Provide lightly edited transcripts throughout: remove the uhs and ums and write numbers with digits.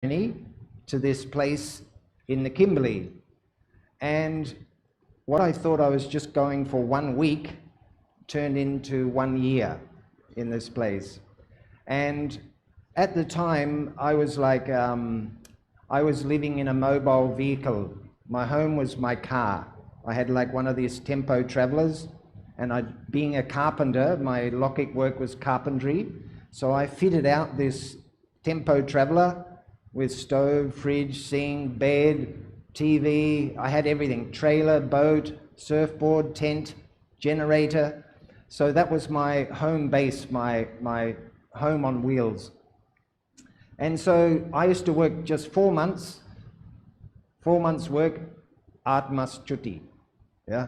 journey to this place in the Kimberley. And what I thought I was just going for 1 week turned into 1 year in this place. And at the time, I was like, I was living in a mobile vehicle. My home was my car. I had like one of these tempo travelers, and being a carpenter, my logic work was carpentry. So I fitted out this tempo traveler with stove, fridge, sink, bed, TV. I had everything: trailer, boat, surfboard, tent, generator. So that was my home base, my home on wheels. And so I used to work just 4 months. 4 months work, 8 months chutti. Yeah.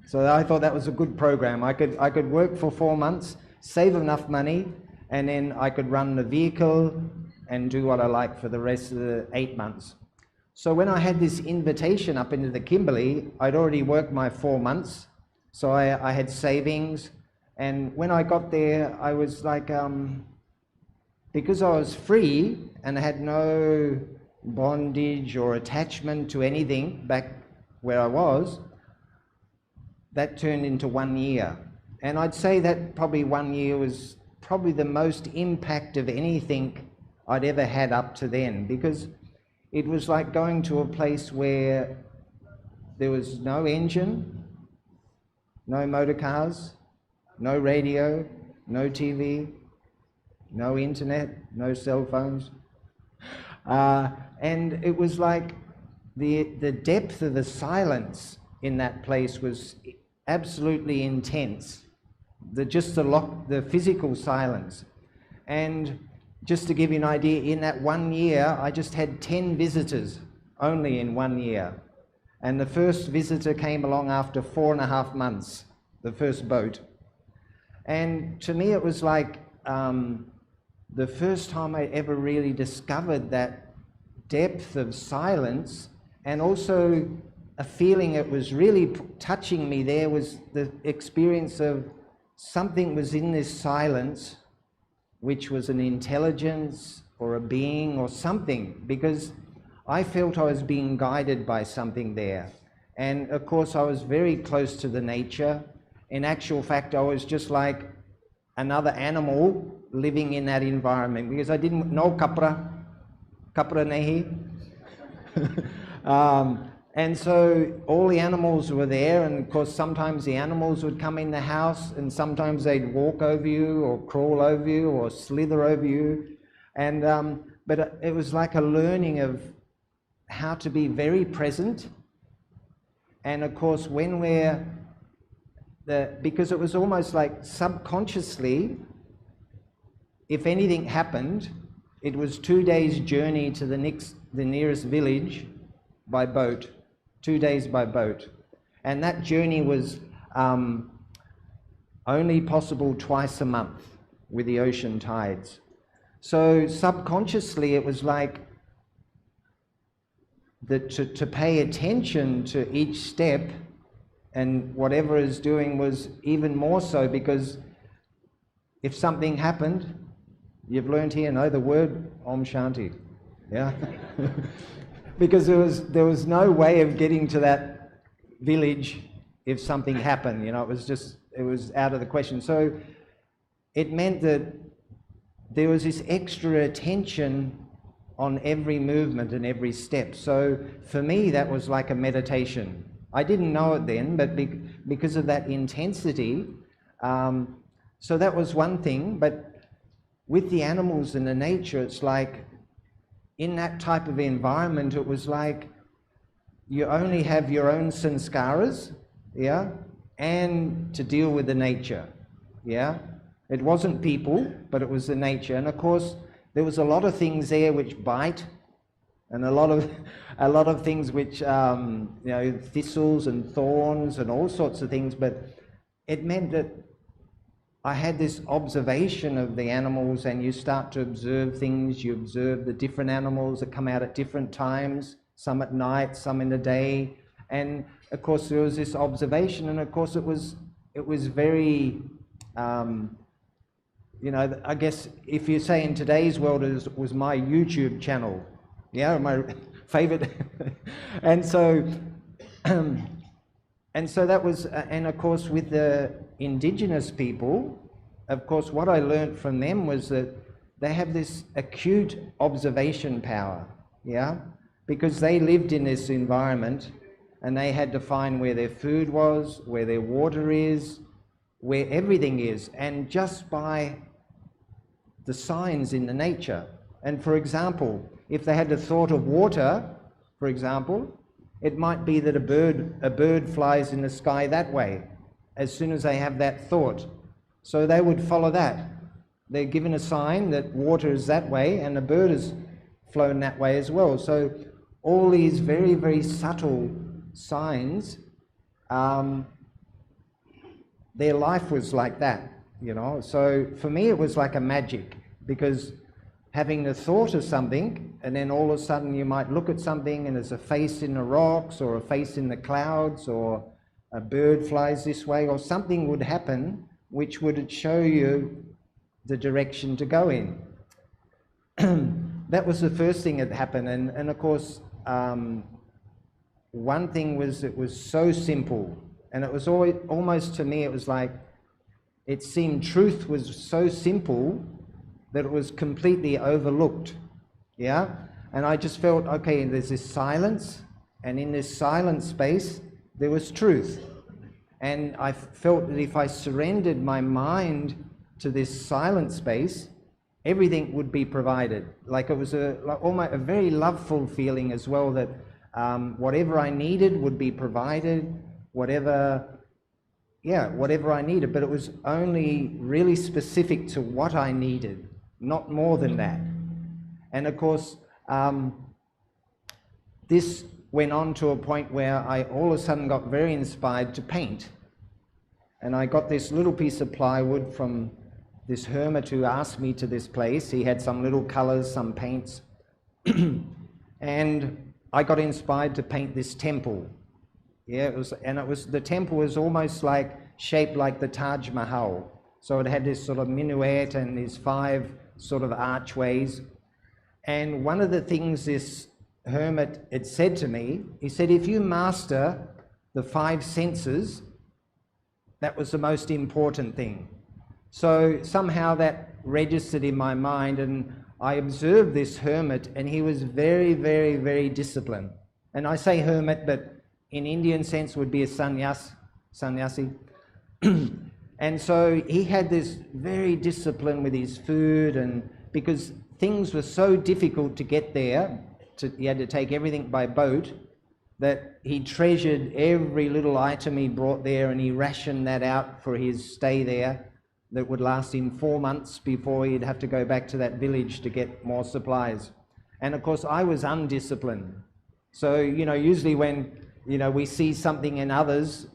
So I thought that was a good program. I could work for 4 months, save enough money, and then I could run the vehicle and do what I like for the rest of the 8 months. So when I had this invitation up into the Kimberley, I'd already worked my 4 months. So I had savings. And when I got there, I was like, because I was free and I had no bondage or attachment to anything back where I was, that turned into 1 year. And I'd say that probably 1 year was probably the most impact of anything I'd ever had up to then, because it was like going to a place where there was no engine, no motor cars, no radio, no TV, no internet, no cell phones. And it was like the depth of the silence in that place was absolutely intense. The physical silence. And just to give you an idea, in that 1 year, I just had 10 visitors only in 1 year. And the first visitor came along after 4.5 months, the first boat. And to me, it was like the first time I ever really discovered that depth of silence, and also a feeling it was really touching me there was the experience of something was in this silence, which was an intelligence or a being or something, because I felt I was being guided by something there. And of course, I was very close to the nature. In actual fact, I was just like another animal living in that environment, because I didn't know kapra nehi. And so all the animals were there, and of course sometimes the animals would come in the house, and sometimes they'd walk over you or crawl over you or slither over you. And but it was like a learning of how to be very present. And of course when because it was almost like subconsciously, if anything happened, it was 2 days journey to the nearest village by boat. 2 days by boat. And that journey was only possible twice a month with the ocean tides. So subconsciously it was like to pay attention to each step, and whatever is doing was even more so, because if something happened, you've learned here, know the word Om Shanti. Yeah. Because there was no way of getting to that village if something happened, you know, it was out of the question. So it meant that there was this extra attention on every movement and every step. So for me, that was like a meditation. I didn't know it then, but because of that intensity, so that was one thing. But with the animals and the nature, it's like, in that type of environment, it was like you only have your own sanskaras, yeah, and to deal with the nature, yeah. It wasn't people, but it was the nature. And of course, there was a lot of things there which bite, and a lot of things which, you know, thistles and thorns and all sorts of things. But it meant that I had this observation of the animals, and you start to observe things. You observe the different animals that come out at different times, some at night, some in the day. And of course there was this observation, and of course it was very, you know, I guess if you say in today's world, it was my YouTube channel. Yeah, my favorite. And so, and so that was, and of course with the indigenous people, of course what I learned from them was that they have this acute observation power, yeah? Because they lived in this environment and they had to find where their food was, where their water is, where everything is, and just by the signs in the nature. And for example, if they had a thought of water, for example, it might be that a bird flies in the sky that way as soon as they have that thought. So they would follow that. They're given a sign that water is that way and a bird is flown that way as well. So all these very, very subtle signs, their life was like that, you know. So for me it was like a magic, because having the thought of something and then all of a sudden you might look at something and there's a face in the rocks or a face in the clouds or a bird flies this way or something would happen which would show you the direction to go in. That was the first thing that happened, and of course one thing was it was so simple, and it was always, almost to me it was like it seemed truth was so simple that it was completely overlooked, yeah? And I just felt, okay, there's this silence, and in this silent space there was truth. And I felt that if I surrendered my mind to this silent space, everything would be provided. Like it was almost a very loveful feeling as well, that whatever I needed would be provided, whatever I needed, but it was only really specific to what I needed, not more than that. And of course, this went on to a point where I all of a sudden got very inspired to paint. And I got this little piece of plywood from this hermit who asked me to this place. He had some little colors, some paints. And I got inspired to paint this temple. Yeah, the temple was almost like shaped like the Taj Mahal. So it had this sort of minuet and these 5 sort of archways. And one of the things this hermit had said to me, he said, if you master the 5 senses, that was the most important thing. So somehow that registered in my mind, and I observed this hermit, and he was very, very, very disciplined. And I say hermit, but in Indian sense would be a sannyasi. And so he had this very discipline with his food, and because things were so difficult to get there, he had to take everything by boat, that he treasured every little item he brought there, and he rationed that out for his stay there. That would last him 4 months before he'd have to go back to that village to get more supplies. And of course I was undisciplined. So, you know, usually when, you know, we see something in others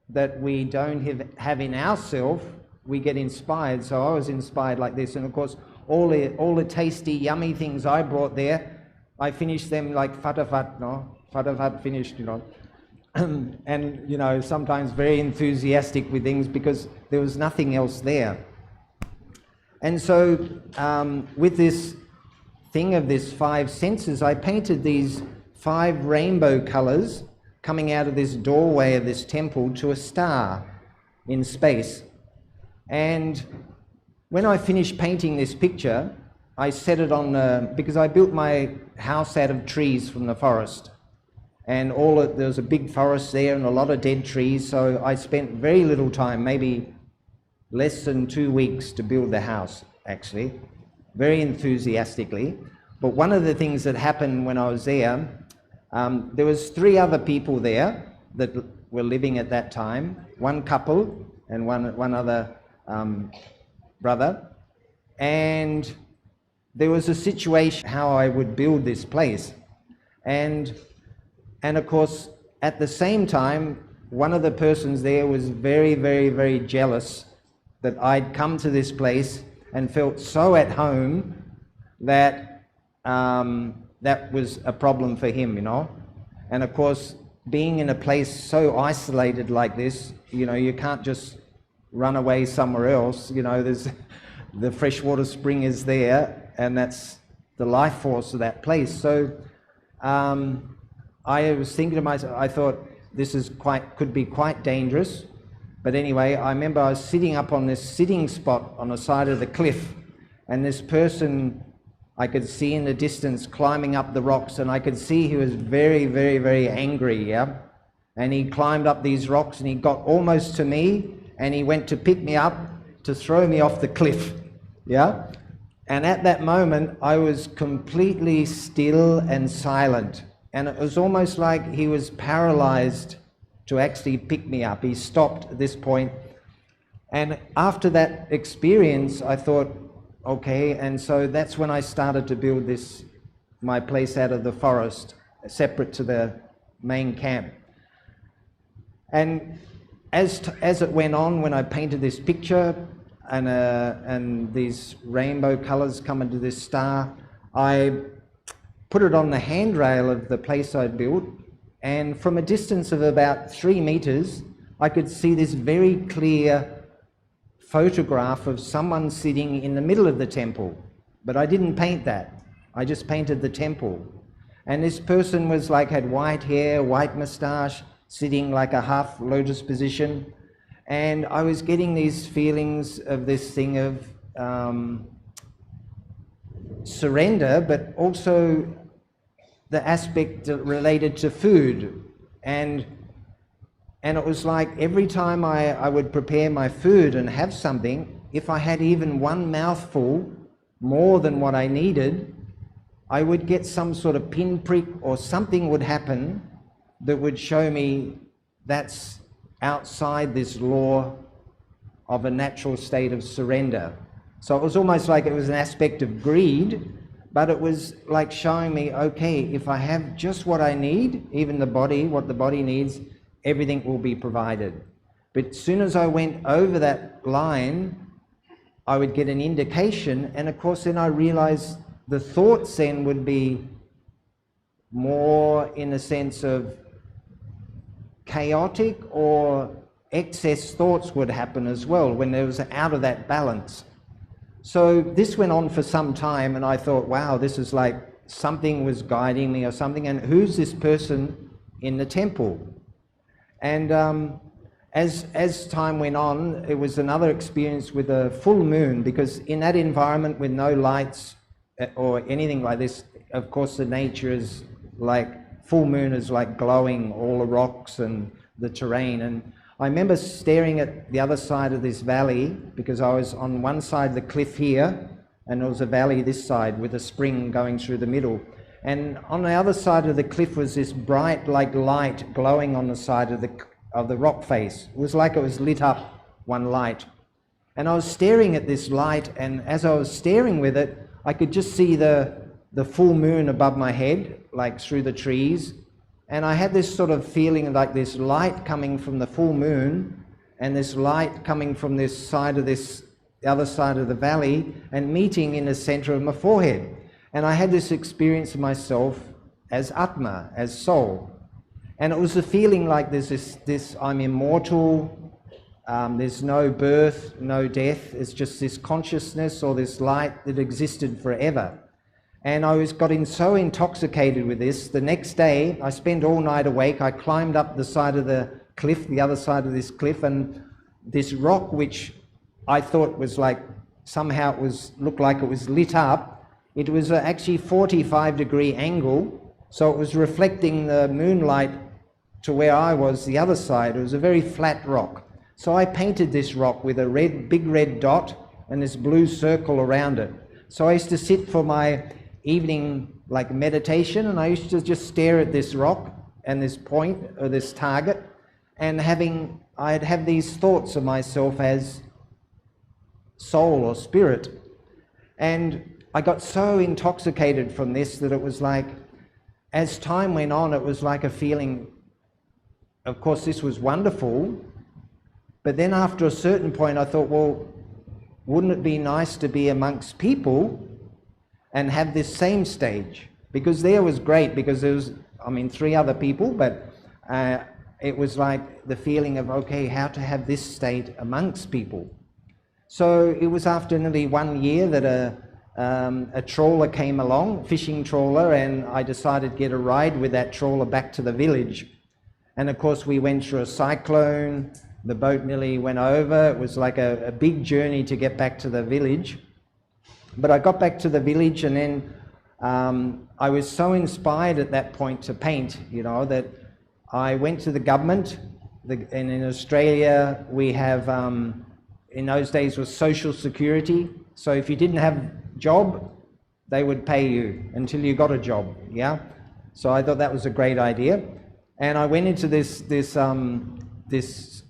that we don't have in ourselves, we get inspired. So I was inspired like this. And of course all the tasty, yummy things I brought there, I finished them like fatafat, no? Fatafat finished, you know. And, you know, sometimes very enthusiastic with things because there was nothing else there. And so with this thing of this 5 senses, I painted these 5 rainbow colors coming out of this doorway of this temple to a star in space. And when I finished painting this picture, I set it on, because I built my house out of trees from the forest. And there was a big forest there and a lot of dead trees, so I spent very little time, maybe less than 2 weeks to build the house, actually, very enthusiastically. But one of the things that happened when I was there was 3 other people there that were living at that time, 1 couple and one other brother. And there was a situation how I would build this place. And of course, at the same time, one of the persons there was very, very, very jealous that I'd come to this place and felt so at home that that was a problem for him, you know. And of course, being in a place so isolated like this, you know, you can't just run away somewhere else. You know, there's the freshwater spring is there, and that's the life force of that place. So I was thinking to myself, I thought this is could be quite dangerous. But anyway, I remember I was sitting up on this sitting spot on the side of the cliff, and this person I could see in the distance climbing up the rocks, and I could see he was very, very, very angry, yeah? And he climbed up these rocks and he got almost to me, and he went to pick me up to throw me off the cliff, yeah? And at that moment, I was completely still and silent. And it was almost like he was paralyzed to actually pick me up. He stopped at this point. And after that experience, I thought, okay, and so that's when I started to build my place out of the forest, separate to the main camp. And as it went on, when I painted this picture, and these rainbow colors come into this star, I put it on the handrail of the place I'd built, and from a distance of about 3 meters, I could see this very clear photograph of someone sitting in the middle of the temple. But I didn't paint that. I just painted the temple. And this person was like, had white hair, white mustache, sitting like a half lotus position. And I was getting these feelings of this thing of surrender, but also the aspect related to food. And it was like every time I would prepare my food and have something, if I had even one mouthful more than what I needed, I would get some sort of pinprick, or something would happen that would show me that's outside this law of a natural state of surrender. So it was almost like it was an aspect of greed, but it was like showing me, okay, if I have just what I need, even the body, what the body needs, everything will be provided. But as soon as I went over that line, I would get an indication, and of course then I realized the thoughts then would be more in a sense of chaotic, or excess thoughts would happen as well when there was out of that balance. So this went on for some time, and I thought, wow, this is like something was guiding me or something, and who's this person in the temple? And as time went on, it was another experience with a full moon, because in that environment with no lights or anything like this, of course the nature is like, full moon is like glowing all the rocks and the terrain. And I remember staring at the other side of this valley, because I was on one side of the cliff here, and there was a valley this side with a spring going through the middle. And on the other side of the cliff was this bright like light glowing on the side of the rock face. It was like it was lit up, one light. And I was staring at this light, and as I was staring with it, I could just see the full moon above my head, like through the trees. And I had this sort of feeling like this light coming from the full moon, and this light coming from this side of the other side of the valley, and meeting in the center of my forehead. And I had this experience of myself as Atma, as soul. And it was a feeling like there's this I'm immortal, there's no birth, no death, it's just this consciousness or this light that existed forever. And I got so intoxicated with this, the next day I spent all night awake. I climbed up the side of the cliff, the other side of this cliff, and this rock, which I thought was like, somehow looked like it was lit up, it was actually 45-degree angle, so it was reflecting the moonlight to where I was, the other side. It was a very flat rock. So I painted this rock with a big red dot and this blue circle around it. So I used to sit for my evening like meditation, and I used to just stare at this rock and this point or this target, and I'd have these thoughts of myself as soul or spirit. And I got so intoxicated from this that it was like, as time went on, it was like a feeling, of course this was wonderful, but then after a certain point I thought, well, wouldn't it be nice to be amongst people and have this same stage? Because there was great, because there was, 3 other people, but it was like the feeling of, okay, how to have this state amongst people. So it was after nearly 1 year that a trawler came along, fishing trawler, and I decided to get a ride with that trawler back to the village. And of course we went through a cyclone, the boat nearly went over. It was like a big journey to get back to the village. But I got back to the village, and then I was so inspired at that point to paint, you know, that I went to the government. And in Australia we have, in those days, was social security. So if you didn't have a job, they would pay you until you got a job, yeah? So I thought that was a great idea. And I went into this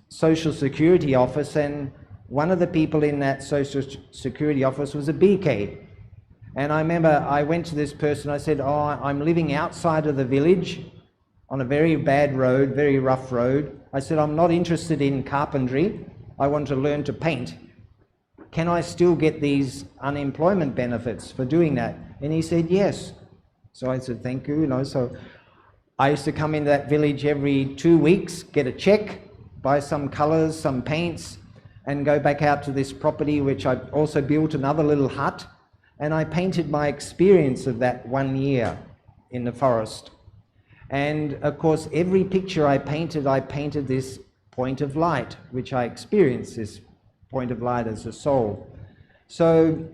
social security office, and one of the people in that social security office was a BK. And I remember I went to this person, I said, oh, I'm living outside of the village on a very bad road, very rough road. I said, I'm not interested in carpentry. I want to learn to paint. Can I still get these unemployment benefits for doing that? And he said, yes. So I said, thank you, you know. So I used to come into that village every 2 weeks, get a check, buy some colors, some paints, and go back out to this property, which I also built another little hut. And I painted my experience of that 1 year in the forest. And of course, every picture I painted this point of light, which I experienced, this point of light as a soul. So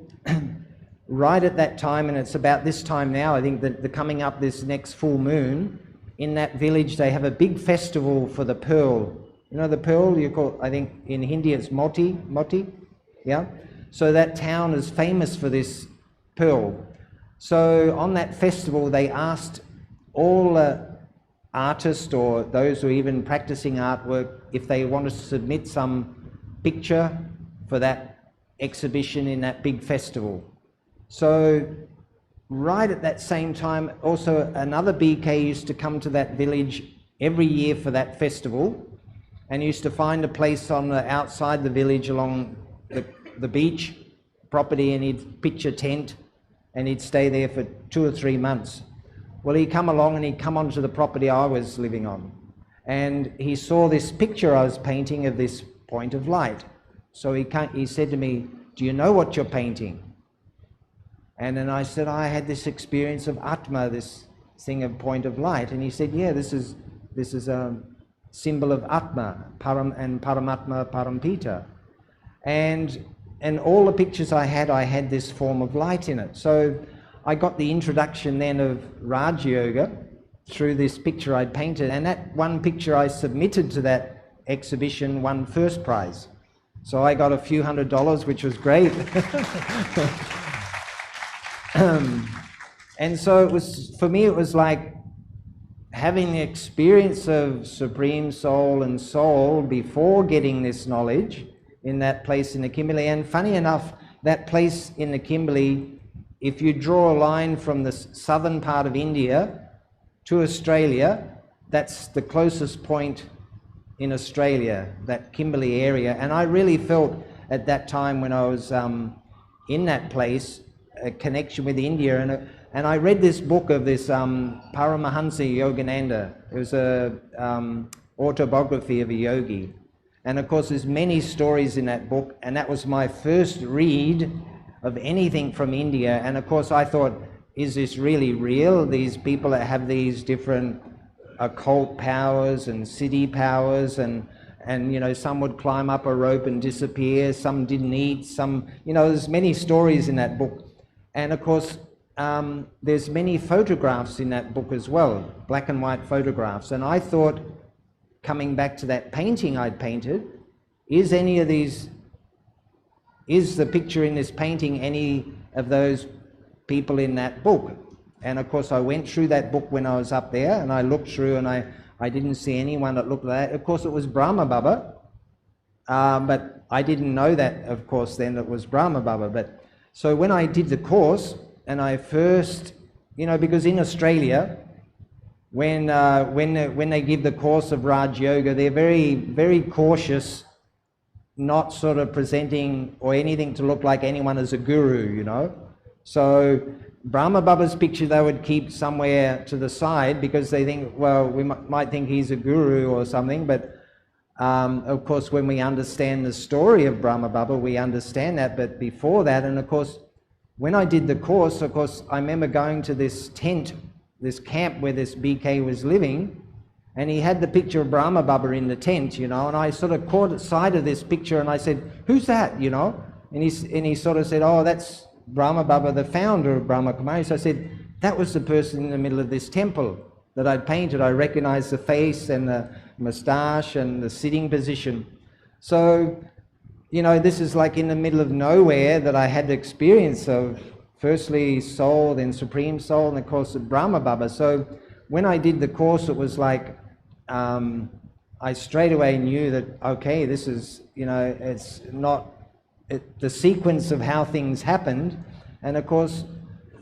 right at that time, and it's about this time now, I think that coming up this next full moon, in that village they have a big festival for the pearl. You know the pearl, you call, I think in Hindi it's moti, yeah? So that town is famous for this pearl. So on that festival they asked all artists or those who are even practicing artwork if they wanted to submit some picture for that exhibition in that big festival. So right at that same time, also another BK used to come to that village every year for that festival, and used to find a place on the outside the village along the beach property, and he'd pitch a tent and he'd stay there for 2 or 3 months. Well, he'd come along and he'd come onto the property I was living on, and he saw this picture I was painting of this point of light. So he said to me, do you know what you're painting? And then I said, I had this experience of Atma, this thing of point of light. And he said, yeah, this is a symbol of Atma, Param and Paramatma, Parampita. And all the pictures I had this form of light in it. So I got the introduction then of Raj Yoga through this picture I'd painted. And that one picture I submitted to that exhibition won first prize. So I got a few $100s, which was great. And so it was, for me, it was like having the experience of Supreme Soul and Soul before getting this knowledge in that place in the Kimberley. And funny enough, that place in the Kimberley, if you draw a line from the southern part of India to Australia, that's the closest point in Australia, that Kimberley area. And I really felt at that time when I was in that place, a connection with India. And I read this book of this Paramahansa Yogananda. It was a autobiography of a yogi. And of course there's many stories in that book, and that was my first read of anything from India. And of course I thought, is this really real? These people that have these different occult powers and city powers, and you know, some would climb up a rope and disappear, some didn't eat, some, you know, there's many stories in that book. And of course there's many photographs in that book as well, black and white photographs. And I thought, coming back to that painting I'd painted, is any of these, is the picture in this painting any of those people in that book? And of course I went through that book when I was up there, and I looked through, and I didn't see anyone that looked like that. Of course it was Brahma Baba, but I didn't know that, of course, then it was Brahma Baba. But so when I did the course, and I first, you know, because in Australia, when they give the course of Raj Yoga, they're very, very cautious, not sort of presenting or anything to look like anyone as a guru, you know. So Brahma Baba's picture they would keep somewhere to the side, because they think, well, we might think he's a guru or something. But of course when we understand the story of Brahma Baba, we understand that. But before that, and of course when I did the course, of course, I remember going to this tent, this camp where this BK was living, and he had the picture of Brahma Baba in the tent, you know, and I sort of caught sight of this picture and I said, who's that, you know? And he sort of said, oh, that's Brahma Baba, the founder of Brahma Kumaris. So I said, that was the person in the middle of this temple that I'd painted. I recognized the face and the moustache and the sitting position. So, you know, this is like in the middle of nowhere that I had the experience of firstly soul, then supreme soul, and of course the Brahma Baba. So when I did the course, it was like I straight away knew that, okay, this is, you know, it's not the sequence of how things happened. And of course,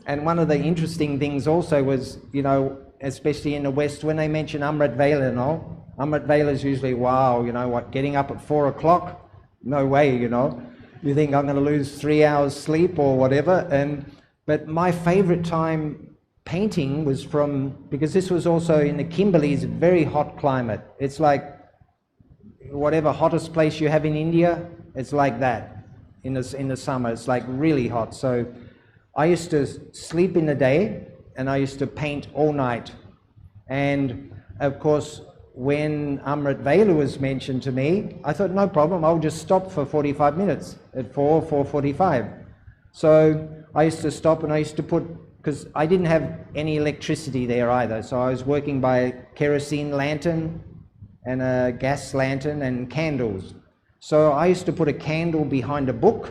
and one of the interesting things also was, you know, especially in the West, when they mention Amrit Vela, you know, Amrit Vela is usually, wow, you know, what, getting up at 4 o'clock? No way, you know. You think I'm going to lose 3 hours sleep or whatever. But my favorite time painting was because this was also in the Kimberleys, a very hot climate. It's like whatever hottest place you have in India, it's like that in the summer. It's like really hot. So I used to sleep in the day and I used to paint all night. And of course, when Amrit Vela was mentioned to me, I thought, no problem, I'll just stop for 45 minutes at 4:45. So I used to stop and I used to put, because I didn't have any electricity there either, so I was working by kerosene lantern and a gas lantern and candles. So I used to put a candle behind a book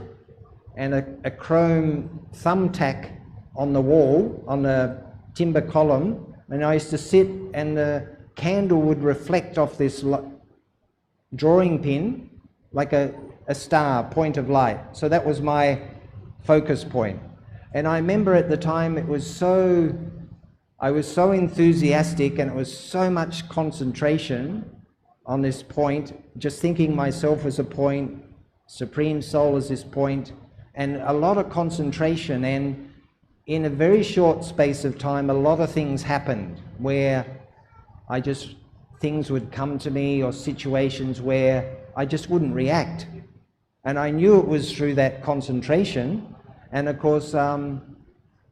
and a chrome thumbtack on the wall, on the timber column, and I used to sit and the candle would reflect off this drawing pin like a star, point of light. So that was my focus point. And I remember at the time I was so enthusiastic and it was so much concentration on this point, just thinking myself as a point, Supreme Soul as this point, and a lot of concentration. And in a very short space of time, a lot of things happened where things would come to me, or situations where I just wouldn't react. And I knew it was through that concentration. And of course,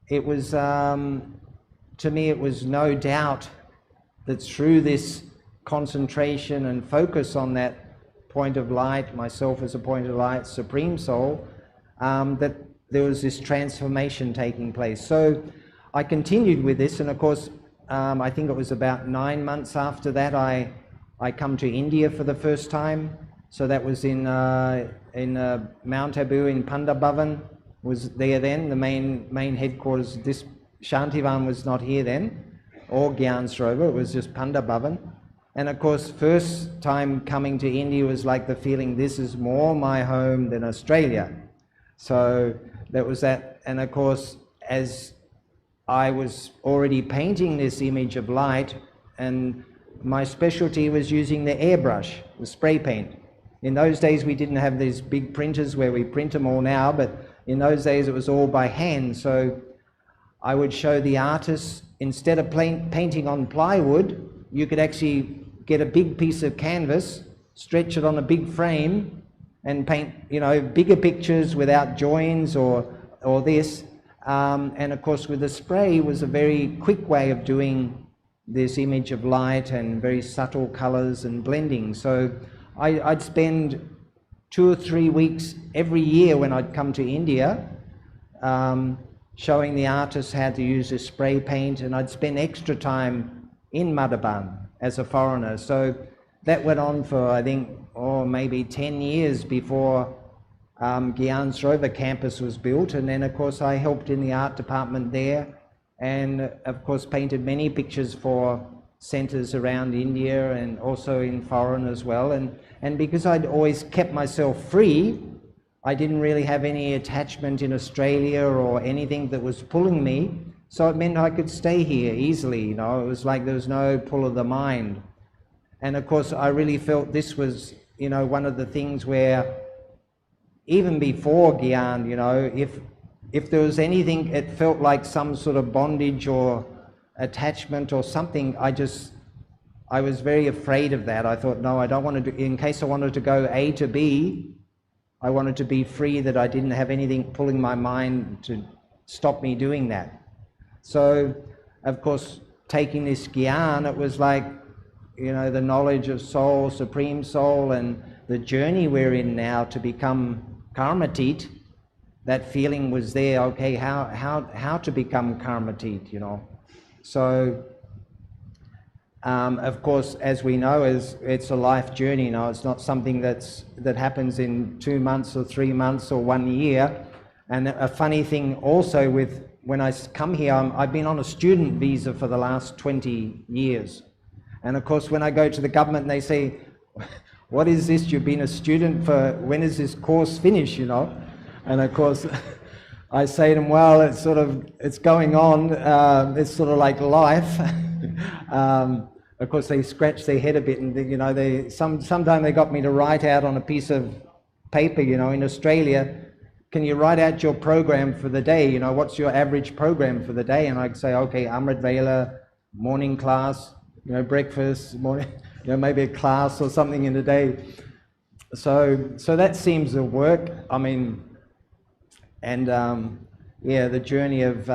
it was, to me, it was no doubt that through this concentration and focus on that point of light, myself as a point of light, Supreme Soul, that there was this transformation taking place. So I continued with this, and of course, I think it was about 9 months after that I come to India for the first time. So that was in Mount Abu in Pandabhavan, was there then, the main headquarters. This Shantivan was not here then, or Gyan Sarovar, it was just Pandabhavan. And of course, first time coming to India was like the feeling, this is more my home than Australia. So that was that. And of course, as I was already painting this image of light, and my specialty was using the airbrush, the spray paint. In those days we didn't have these big printers where we print them all now, but in those days it was all by hand. So I would show the artists, instead of painting on plywood, you could actually get a big piece of canvas, stretch it on a big frame, and paint, you know, bigger pictures without joins or this. And of course, with the spray was a very quick way of doing this image of light and very subtle colors and blending. So I'd spend 2 or 3 weeks every year when I'd come to India, showing the artists how to use this spray paint, and I'd spend extra time in Madhaban as a foreigner. So that went on for, I think, maybe 10 years before Gyan Sarovar campus was built. And then of course I helped in the art department there, and of course painted many pictures for centers around India and also in foreign as well. And because I'd always kept myself free, I didn't really have any attachment in Australia or anything that was pulling me. So it meant I could stay here easily, you know. It was like there was no pull of the mind. And of course I really felt this was, you know, one of the things where even before Gyan, you know, if there was anything, it felt like some sort of bondage or attachment or something, I was very afraid of that. I thought, no, I don't want to do, in case I wanted to go A to B, I wanted to be free, that I didn't have anything pulling my mind to stop me doing that. So, of course, taking this gyan, it was like, you know, the knowledge of soul, supreme soul, and the journey we're in now to become karmatit. That feeling was there. Okay, how to become karmatit, you know? So, of course, as we know, it's a life journey. You know, it's not something that happens in 2 months or 3 months or 1 year. And a funny thing also with when I come here, I've been on a student visa for the last 20 years. And of course, when I go to the government, they say, "What is this? You've been a student for, when is this course finished?" You know, and of course, I say to them, "Well, it's going on. It's sort of like life." Of course, they scratch their head a bit, and you know, sometimes they got me to write out on a piece of paper. You know, in Australia, can you write out your program for the day? You know, what's your average program for the day? And I'd say, okay, Amrit Vela, morning class, you know, breakfast, morning, you know, maybe a class or something in the day. So that seems to work. I mean, and yeah, the journey of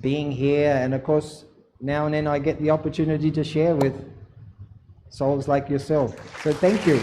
being here, and of course, now and then I get the opportunity to share with souls like yourself. So thank you.